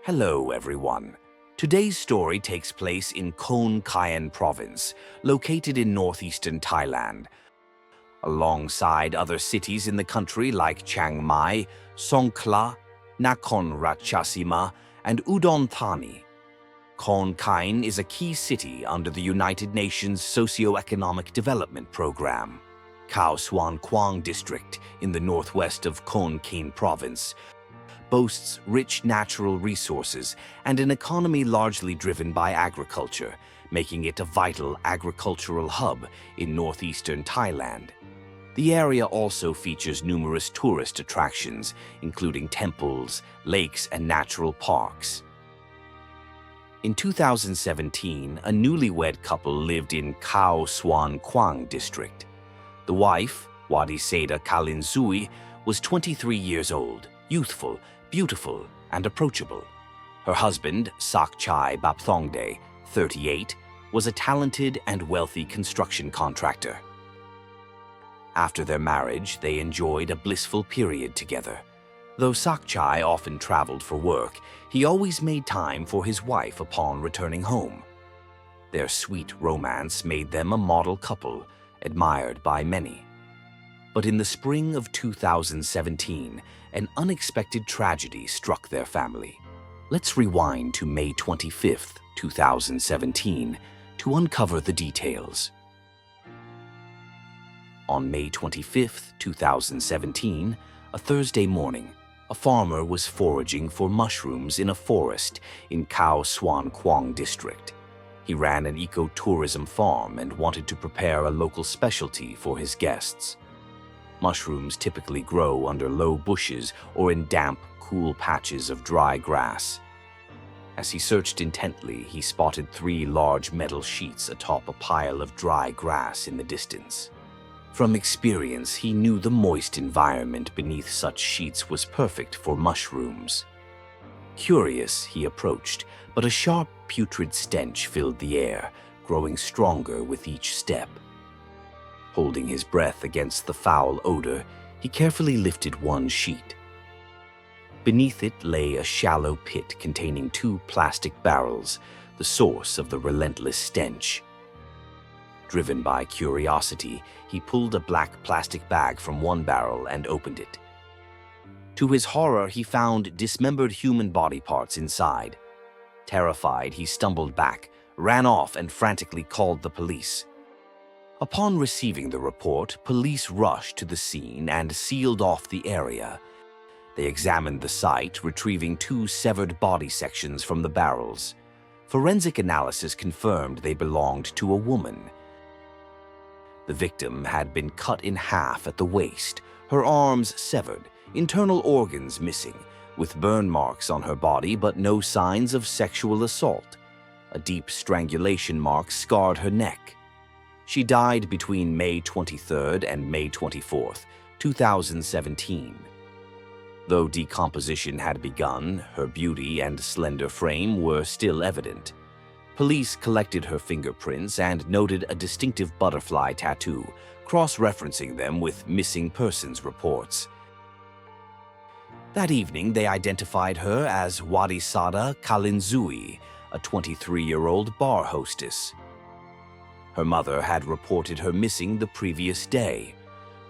Hello, everyone. Today's story takes place in Khon Kaen Province, located in northeastern Thailand. Alongside other cities in the country like Chiang Mai, Songkhla, Nakhon Ratchasima, and Udon Thani. Khon Kaen is a key city under the United Nations Socioeconomic Development Program. Khao Suan Kwang District in the northwest of Khon Kaen Province boasts rich natural resources and an economy largely driven by agriculture, making it a vital agricultural hub in northeastern Thailand. The area also features numerous tourist attractions, including temples, lakes, and natural parks. In 2017, a newlywed couple lived in Khao Suan Kwang District. The wife, Wadisada Kalinzui, was 23 years old, youthful, beautiful, and approachable. Her husband, Sakchai Bapthongde, 38, was a talented and wealthy construction contractor. After their marriage, they enjoyed a blissful period together. Though Sakchai often traveled for work, he always made time for his wife upon returning home. Their sweet romance made them a model couple, admired by many. But in the spring of 2017, an unexpected tragedy struck their family. Let's rewind to May 25, 2017, to uncover the details. On May 25, 2017, a Thursday morning, a farmer was foraging for mushrooms in a forest in Khao Suan Kwang District. He ran an ecotourism farm and wanted to prepare a local specialty for his guests. Mushrooms typically grow under low bushes or in damp, cool patches of dry grass. As he searched intently, he spotted 3 large metal sheets atop a pile of dry grass in the distance. From experience, he knew the moist environment beneath such sheets was perfect for mushrooms. Curious, he approached, but a sharp, putrid stench filled the air, growing stronger with each step. Holding his breath against the foul odor, he carefully lifted one sheet. Beneath it lay a shallow pit containing 2 plastic barrels, the source of the relentless stench. Driven by curiosity, he pulled a black plastic bag from one barrel and opened it. To his horror, he found dismembered human body parts inside. Terrified, he stumbled back, ran off, and frantically called the police. Upon receiving the report, police rushed to the scene and sealed off the area. They examined the site, retrieving 2 severed body sections from the barrels. Forensic analysis confirmed they belonged to a woman. The victim had been cut in half at the waist, her arms severed, internal organs missing, with burn marks on her body but no signs of sexual assault. A deep strangulation mark scarred her neck. She died between May 23 and May 24, 2017. Though decomposition had begun, her beauty and slender frame were still evident. Police collected her fingerprints and noted a distinctive butterfly tattoo, cross-referencing them with missing persons reports. That evening, they identified her as Wadisada Kalinzui, a 23-year-old bar hostess. Her mother had reported her missing the previous day.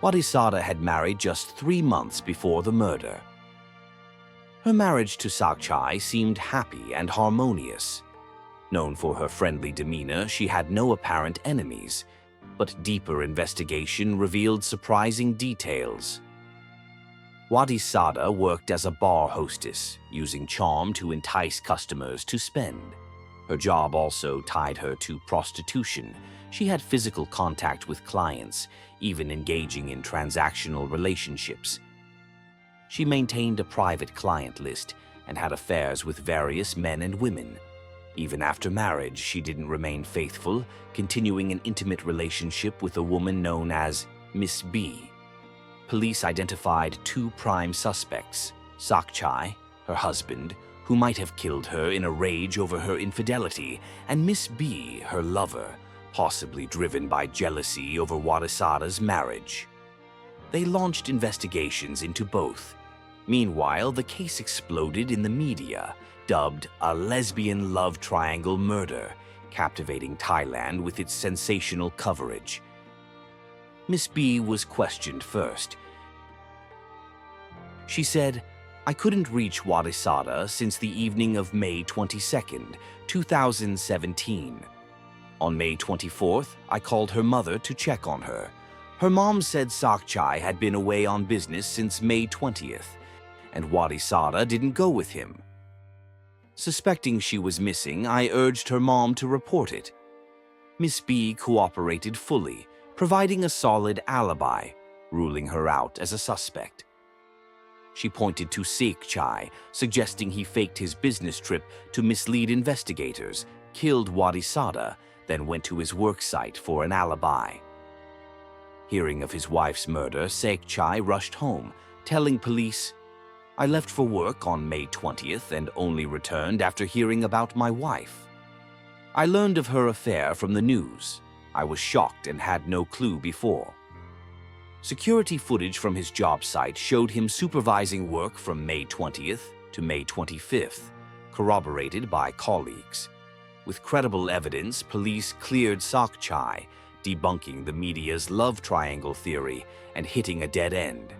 Wadisada had married just 3 months before the murder. Her marriage to Sakchai seemed happy and harmonious. Known for her friendly demeanor, she had no apparent enemies, but deeper investigation revealed surprising details. Wadisada worked as a bar hostess, using charm to entice customers to spend. Her job also tied her to prostitution. She had physical contact with clients, even engaging in transactional relationships. She maintained a private client list and had affairs with various men and women. Even after marriage, she didn't remain faithful, continuing an intimate relationship with a woman known as Miss B. Police identified 2 prime suspects, Sakchai, her husband, who might have killed her in a rage over her infidelity, and Miss B, her lover, possibly driven by jealousy over Wadisada's marriage. They launched investigations into both. Meanwhile, the case exploded in the media, dubbed a lesbian love triangle murder, captivating Thailand with its sensational coverage. Miss B was questioned first. She said, "I couldn't reach Wadisada since the evening of May 22nd, 2017. On May 24th, I called her mother to check on her. Her mom said Sakchai had been away on business since May 20th, and Wadisada didn't go with him. Suspecting she was missing, I urged her mom to report it. Miss B cooperated fully, providing a solid alibi, ruling her out as a suspect. She pointed to Sakchai, suggesting he faked his business trip to mislead investigators, killed Wadisada, then went to his work site for an alibi. Hearing of his wife's murder, Sakchai rushed home, telling police, "I left for work on May 20th and only returned after hearing about my wife. I learned of her affair from the news. I was shocked and had no clue before." Security footage from his job site showed him supervising work from May 20th to May 25th, corroborated by colleagues. With credible evidence, police cleared Sakchai, debunking the media's love triangle theory and hitting a dead end.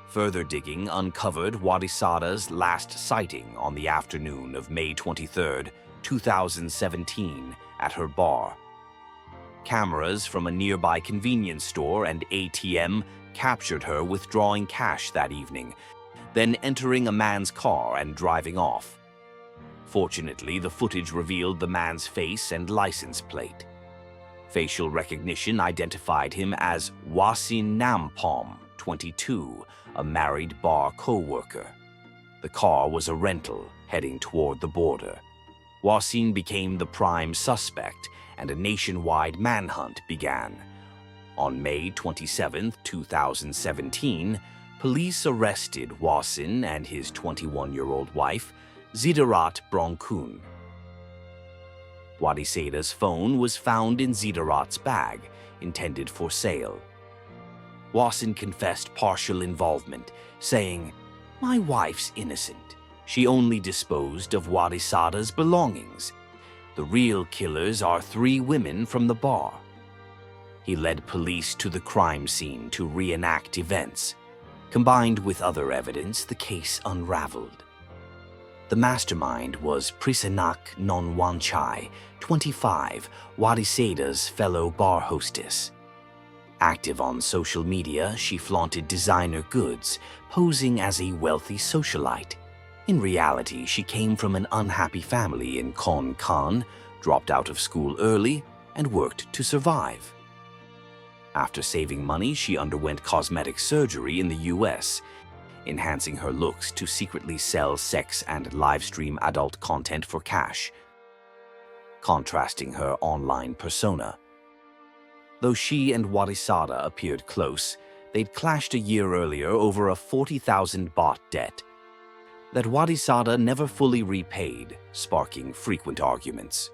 Further digging uncovered Wadisada's last sighting on the afternoon of May 23, 2017, at her bar. Cameras from a nearby convenience store and ATM captured her withdrawing cash that evening, then entering a man's car and driving off. Fortunately, the footage revealed the man's face and license plate. Facial recognition identified him as Wasin Nampom, 22, a married bar co-worker. The car was a rental heading toward the border. Wasin became the prime suspect, and a nationwide manhunt began. On May 27, 2017, police arrested Wasin and his 21-year-old wife, Zidarat Bronkun. Wadisada's phone was found in Zidarat's bag, intended for sale. Wasin confessed partial involvement, saying, "My wife's innocent. She only disposed of Wadisada's belongings. The real killers are 3 women from the bar." He led police to the crime scene to reenact events. Combined with other evidence, the case unraveled. The mastermind was Prisanak Nonwanchai, 25, Wadisada's fellow bar hostess. Active on social media, she flaunted designer goods, posing as a wealthy socialite. In reality, she came from an unhappy family in Khon Kaen, dropped out of school early, and worked to survive. After saving money, she underwent cosmetic surgery in the US, enhancing her looks to secretly sell sex and live-stream adult content for cash, contrasting her online persona. Though she and Wadisada appeared close, they'd clashed a year earlier over a 40,000 baht debt that Wadisada never fully repaid, sparking frequent arguments.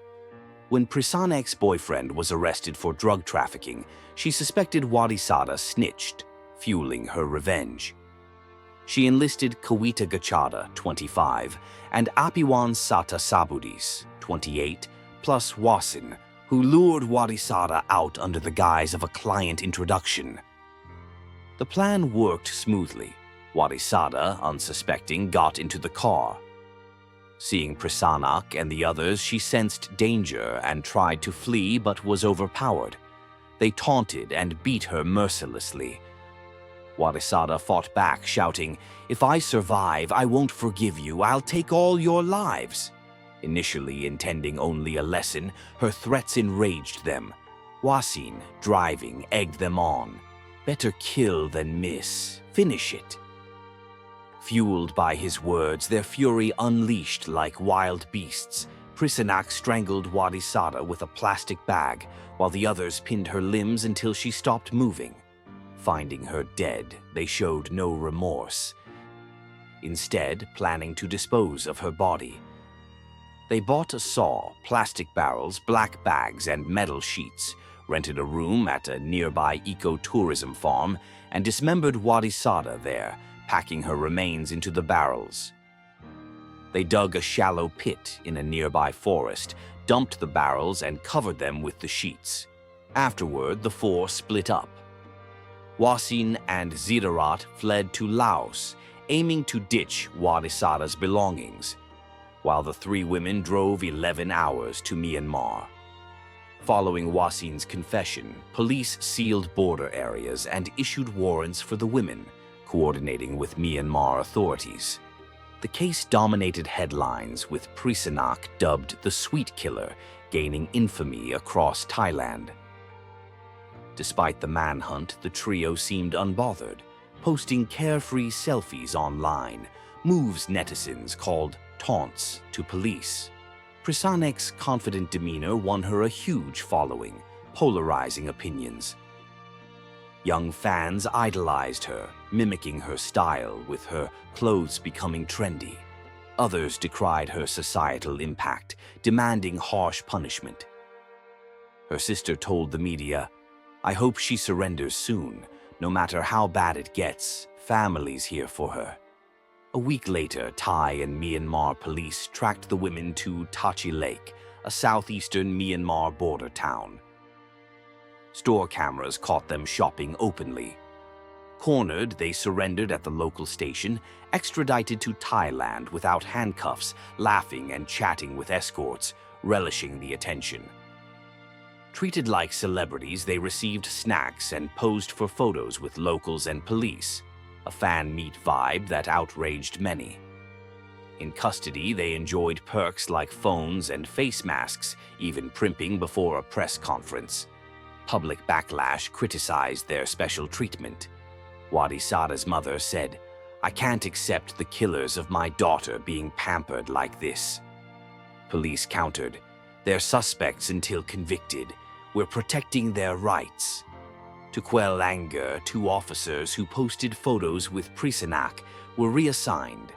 When Prisanak's boyfriend was arrested for drug trafficking, she suspected Wadisada snitched, fueling her revenge. She enlisted Kawita Gachada, 25, and Apiwan Sata Sabudis, 28, plus Wasin, who lured Wadisada out under the guise of a client introduction. The plan worked smoothly. Wadisada, unsuspecting, got into the car. Seeing Prisanak and the others, she sensed danger and tried to flee but was overpowered. They taunted and beat her mercilessly. Wadisada fought back, shouting, "If I survive, I won't forgive you. I'll take all your lives." Initially intending only a lesson, her threats enraged them. Wasin, driving, egged them on. "Better kill than miss. Finish it." Fueled by his words, their fury unleashed like wild beasts. Prisanak strangled Wadisada with a plastic bag, while the others pinned her limbs until she stopped moving. Finding her dead, they showed no remorse, instead planning to dispose of her body. They bought a saw, plastic barrels, black bags, and metal sheets, rented a room at a nearby eco-tourism farm, and dismembered Wadisada there, packing her remains into the barrels. They dug a shallow pit in a nearby forest, dumped the barrels, and covered them with the sheets. Afterward, the four split up. Wasin and Zidarat fled to Laos, aiming to ditch Wadisada's belongings, while the three women drove 11 hours to Myanmar. Following Wasin's confession, police sealed border areas and issued warrants for the women, coordinating with Myanmar authorities. The case dominated headlines, with Prisanak dubbed the Sweet Killer, gaining infamy across Thailand. Despite the manhunt, the trio seemed unbothered, posting carefree selfies online, moves netizens called taunts to police. Prisanak's confident demeanor won her a huge following, polarizing opinions. Young fans idolized her, mimicking her style, with her clothes becoming trendy. Others decried her societal impact, demanding harsh punishment. Her sister told the media, "I hope she surrenders soon. No matter how bad it gets, family's here for her." A week later, Thai and Myanmar police tracked the women to Tachi Lake, a southeastern Myanmar border town. Store cameras caught them shopping openly. Cornered, they surrendered at the local station, extradited to Thailand without handcuffs, laughing and chatting with escorts, relishing the attention. Treated like celebrities, they received snacks and posed for photos with locals and police, a fan-meet vibe that outraged many. In custody, they enjoyed perks like phones and face masks, even primping before a press conference. Public backlash criticized their special treatment. Wadisada's mother said, "I can't accept the killers of my daughter being pampered like this." Police countered, "They're suspects until convicted. We're protecting their rights." To quell anger, 2 officers who posted photos with Prisanak were reassigned.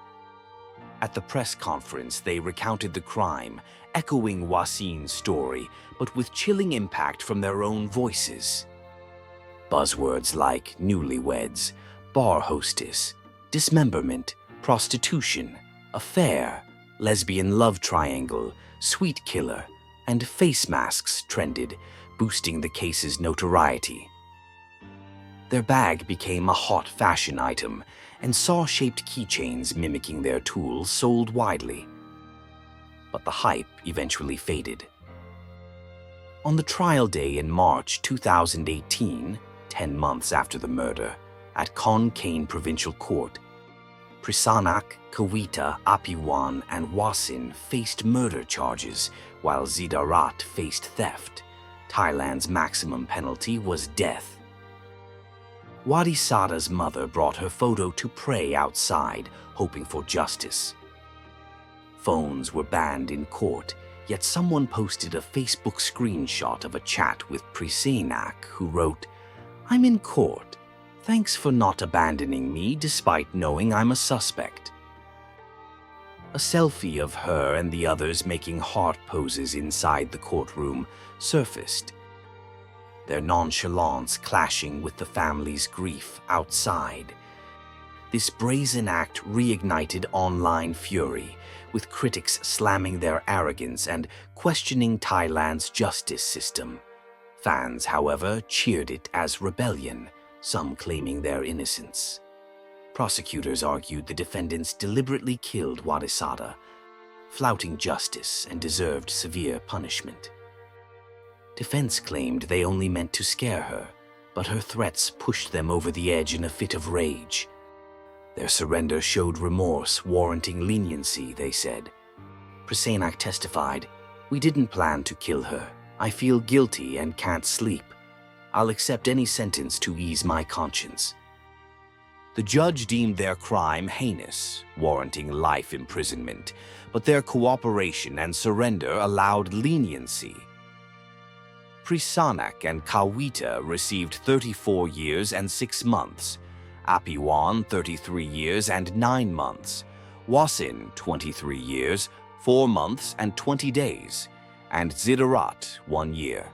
At the press conference, they recounted the crime, echoing Wasin's story, but with chilling impact from their own voices. Buzzwords like newlyweds, bar hostess, dismemberment, prostitution, affair, lesbian love triangle, sweet killer, and face masks trended, boosting the case's notoriety. Their bag became a hot fashion item, and saw-shaped keychains mimicking their tools sold widely. But the hype eventually faded. On the trial day in March 2018, 10 months after the murder, at Khon Kaen Provincial Court, Prisanak, Kawita, Apiwan, and Wasin faced murder charges, while Zidarat faced theft. Thailand's maximum penalty was death. Wadisada's mother brought her photo to pray outside, hoping for justice. Phones were banned in court, yet someone posted a Facebook screenshot of a chat with Prisanak, who wrote, "I'm in court. Thanks for not abandoning me despite knowing I'm a suspect." A selfie of her and the others making heart poses inside the courtroom surfaced, their nonchalance clashing with the family's grief outside. This brazen act reignited online fury, with critics slamming their arrogance and questioning Thailand's justice system. Fans, however, cheered it as rebellion, some claiming their innocence. Prosecutors argued the defendants deliberately killed Wadisada, flouting justice and deserved severe punishment. Defense claimed they only meant to scare her, but her threats pushed them over the edge in a fit of rage. Their surrender showed remorse, warranting leniency, they said. Prisanak testified, "We didn't plan to kill her. I feel guilty and can't sleep. I'll accept any sentence to ease my conscience." The judge deemed their crime heinous, warranting life imprisonment, but their cooperation and surrender allowed leniency. Prisanak and Kawita received 34 years and 6 months, Apiwan 33 years and 9 months, Wasin 23 years, 4 months and 20 days, and Zidarat 1 year.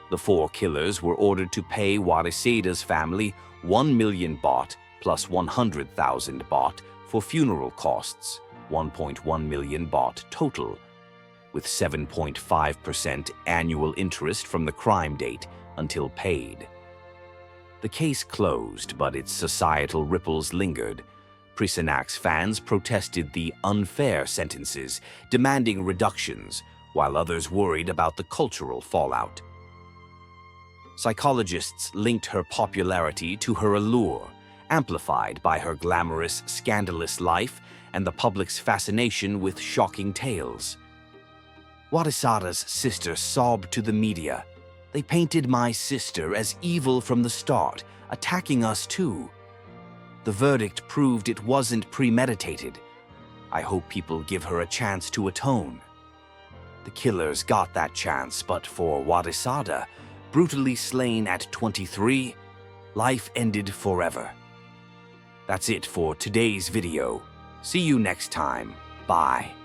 The 4 killers were ordered to pay Wadisada's family 1 million baht, plus 100,000 baht for funeral costs, 1.1 million baht total, with 7.5% annual interest from the crime date until paid. The case closed, but its societal ripples lingered. Prisanak's fans protested the unfair sentences, demanding reductions, while others worried about the cultural fallout. Psychologists linked her popularity to her allure, amplified by her glamorous, scandalous life and the public's fascination with shocking tales. Wadisada's sister sobbed to the media. "They painted my sister as evil from the start, attacking us too. The verdict proved it wasn't premeditated. I hope people give her a chance to atone." The killers got that chance, but for Wadisada, brutally slain at 23, life ended forever. That's it for today's video. See you next time. Bye.